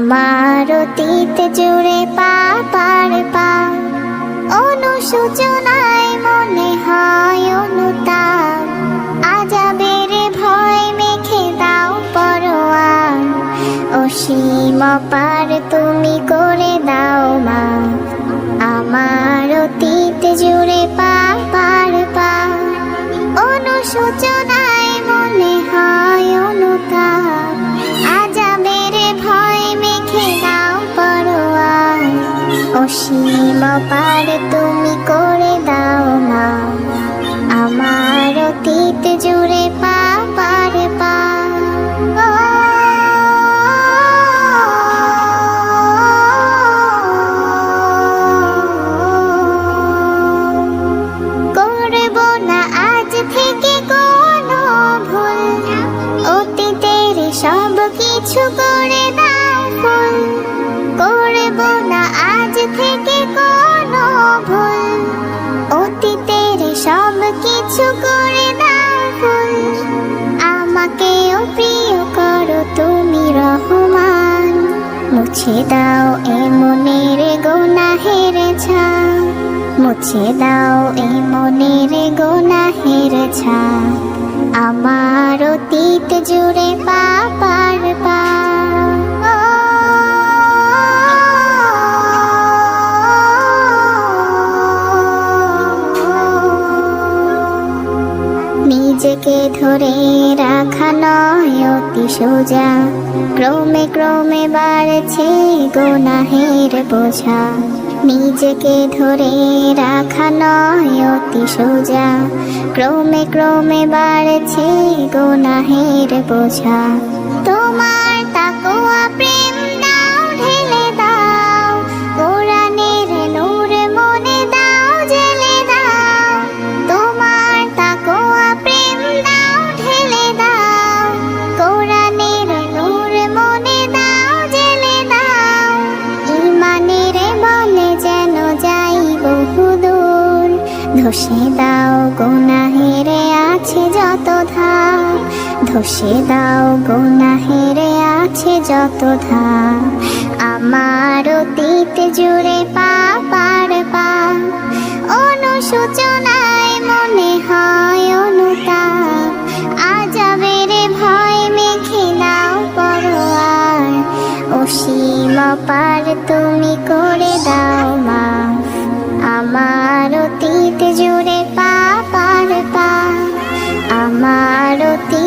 আমার অতীত জুড়ে পার পা অনুশোচনায় মনে হয় অনুতাপ। আজাবের ভয় মেখে দাও পরোয়ার, অসীম পার তুমি করে দাও মা। আমার অতীত জুড়ে পার পা অনুশোচনায় মনে হয় অনুতাপ। আজাবের ভয় মেখে দাও পরোয়ার, অসীম পার তুমি করে দাও মা। আমার অতীত জুড়ে পার পা করব না আজ থেকে কোনো ভুল, অতীতের সব কিছু করে দাও ফুল। করব না আজ থেকে কোনো ভুল, অতীতের সব কিছু করে দাও ফুল। আমাকেও প্রিয় করো তুমি রহমান, মুছে দাও এ মনের গুনাহের ছাপ। মুছে দাও এ মনের গুনাহের ছাপ। আমার অতীত জুড়ে পার পা নিজেকে ধরে রাখা নয় অতি সোজা, ক্রমে ক্রমে বাড়ছে গুনাহের বোঝা। নিজেকে ধরে রাখা নয় অতি সোজা, ক্রমে ক্রমে বাড়ছে গুনাহের বোঝা। তোমার তাকওয়া প্রেম দাও ঢেলে দাও, কোরআনের নূর মনে দাও জেলে দাও। তোমার তাকওয়া প্রেম দাও ঢেলে দাও, কোরআনের নূর মনে দাও জেলে দাও। ঈমানের বলে যেন যাই বহুদূর, ধসে দাও গুনাহের আছে যত ধাপ। ধসে দাও গুনাহের আছে যত ধাপ। আমার অতীত জুড়ে পার পা অনুশোচনায় মনে হয় অনুতাপ। আজাবের ভয় মেখে দাও পরোয়ার, অসীম পার তুমি করে দাও মাফ। আমার অতীত জুড়ে পার পা আমার অতীত